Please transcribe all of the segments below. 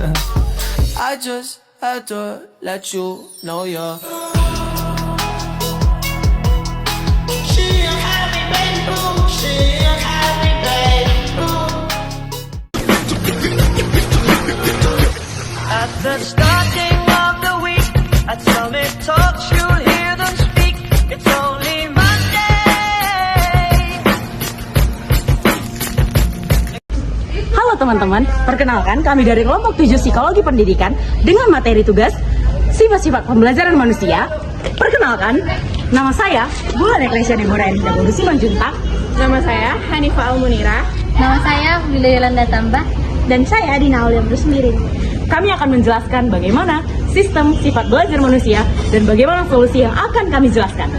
I just had to let you know you're. She a happy baby, she a happy baby. At the starting of the week, at Summit Talks, you'll hear them speak. It's only Monday. Halo teman-teman, perkenalkan kami dari kelompok 7 Psikologi Pendidikan dengan materi tugas Sifat-sifat pembelajaran manusia. Perkenalkan, nama saya Bulan Eklesia Deborah Enita Simanjuntak. Nama saya Hanifah Almunira. Nama saya Wilda Yolanda Tambah. Dan saya Dina Aulia Brusmirin. Kami akan menjelaskan bagaimana sistem sifat belajar manusia dan bagaimana solusi yang akan kami jelaskan.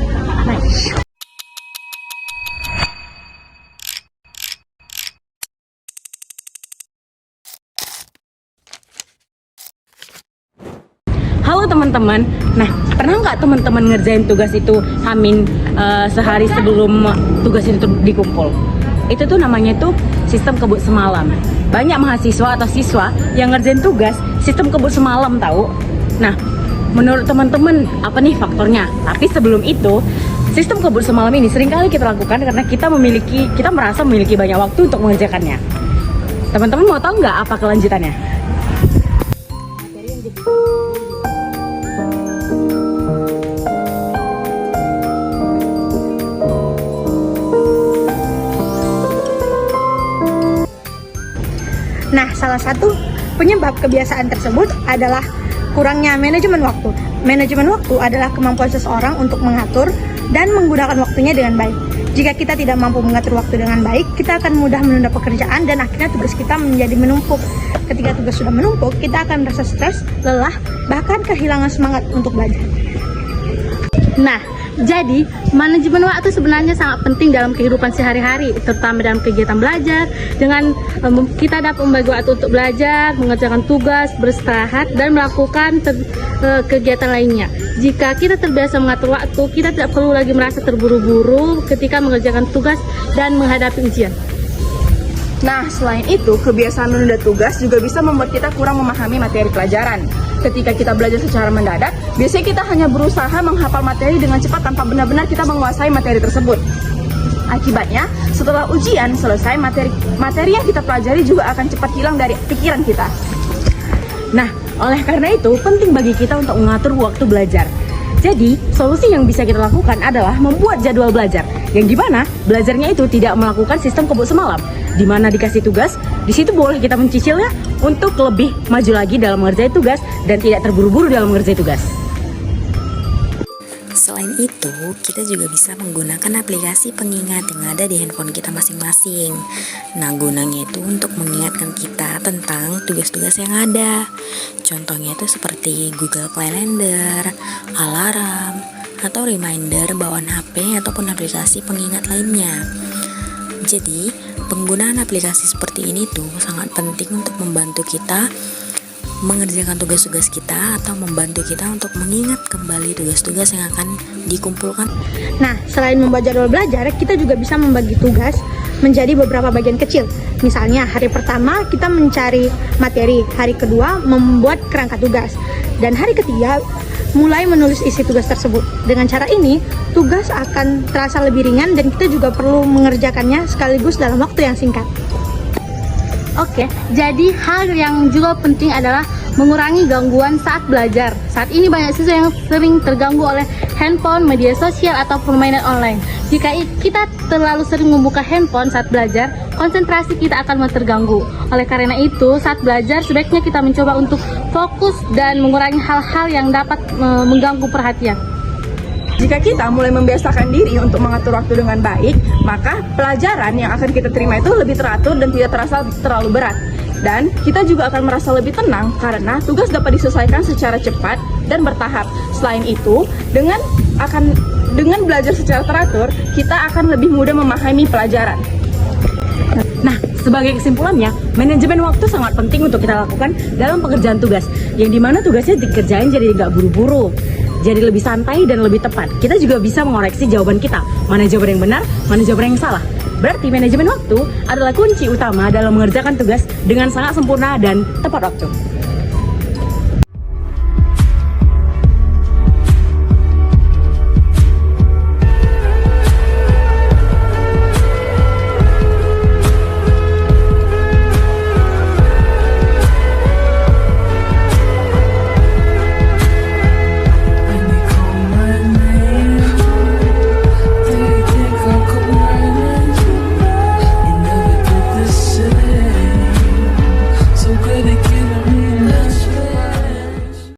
Halo teman-teman, nah pernah nggak teman-teman ngerjain tugas itu sehari sebelum tugas itu dikumpul? Itu tuh namanya tuh sistem kebut semalam. Banyak mahasiswa atau siswa yang ngerjain tugas sistem kebut semalam tahu. Nah, menurut teman-teman apa nih faktornya? Tapi sebelum itu, sistem kebut semalam ini seringkali kita lakukan karena kita merasa memiliki banyak waktu untuk mengerjakannya. Teman-teman mau tahu nggak apa kelanjutannya? Nah, salah satu penyebab kebiasaan tersebut adalah kurangnya manajemen waktu. Manajemen waktu adalah kemampuan seseorang untuk mengatur dan menggunakan waktunya dengan baik. Jika kita tidak mampu mengatur waktu dengan baik, kita akan mudah menunda pekerjaan dan akhirnya tugas kita menjadi menumpuk. Ketika tugas sudah menumpuk, kita akan merasa stres, lelah, bahkan kehilangan semangat untuk belajar. Nah, jadi manajemen waktu sebenarnya sangat penting dalam kehidupan sehari-hari, terutama dalam kegiatan belajar. Dengan kita dapat membagi waktu untuk belajar, mengerjakan tugas, beristirahat, dan melakukan kegiatan lainnya. Jika kita terbiasa mengatur waktu, kita tidak perlu lagi merasa terburu-buru ketika mengerjakan tugas dan menghadapi ujian. Nah, selain itu, kebiasaan menunda tugas juga bisa membuat kita kurang memahami materi pelajaran. Ketika kita belajar secara mendadak, biasanya kita hanya berusaha menghafal materi dengan cepat tanpa benar-benar kita menguasai materi tersebut. Akibatnya, setelah ujian selesai, materi yang kita pelajari juga akan cepat hilang dari pikiran kita. Nah, oleh karena itu penting bagi kita untuk mengatur waktu belajar. Jadi, solusi yang bisa kita lakukan adalah membuat jadwal belajar, yang dimana belajarnya itu tidak melakukan sistem kebut semalam, di mana dikasih tugas, di situ boleh kita mencicilnya untuk lebih maju lagi dalam mengerjakan tugas dan tidak terburu-buru dalam mengerjakan tugas. Selain itu, kita juga bisa menggunakan aplikasi pengingat yang ada di handphone kita masing-masing. Nah, gunanya itu untuk mengingatkan kita tentang tugas-tugas yang ada. Contohnya itu seperti Google Calendar, alarm, atau reminder bawaan HP ataupun aplikasi pengingat lainnya. Jadi, penggunaan aplikasi seperti ini tuh sangat penting untuk membantu kita mengerjakan tugas-tugas kita atau membantu kita untuk mengingat kembali tugas-tugas yang akan dikumpulkan. Nah, selain membuat jadwal belajar, kita juga bisa membagi tugas menjadi beberapa bagian kecil. Misalnya, hari pertama kita mencari materi, hari kedua membuat kerangka tugas, dan hari ketiga mulai menulis isi tugas tersebut. Dengan cara ini, tugas akan terasa lebih ringan dan kita juga perlu mengerjakannya sekaligus dalam waktu yang singkat. Oke, jadi hal yang juga penting adalah mengurangi gangguan saat belajar. Saat ini banyak siswa yang sering terganggu oleh handphone, media sosial, atau permainan online. Jika kita terlalu sering membuka handphone saat belajar, konsentrasi kita akan terganggu. Oleh karena itu, saat belajar sebaiknya kita mencoba untuk fokus dan mengurangi hal-hal yang dapat mengganggu perhatian. Jika kita mulai membiasakan diri untuk mengatur waktu dengan baik, maka pelajaran yang akan kita terima itu lebih teratur dan tidak terasa terlalu berat. Dan kita juga akan merasa lebih tenang karena tugas dapat diselesaikan secara cepat dan bertahap. Selain itu, dengan belajar secara teratur, kita akan lebih mudah memahami pelajaran. Nah, sebagai kesimpulannya, manajemen waktu sangat penting untuk kita lakukan dalam pekerjaan tugas, yang dimana tugasnya dikerjain jadi nggak buru-buru, jadi lebih santai dan lebih tepat. Kita juga bisa mengoreksi jawaban kita, mana jawaban yang benar, mana jawaban yang salah. Berarti manajemen waktu adalah kunci utama dalam mengerjakan tugas dengan sangat sempurna dan tepat waktu.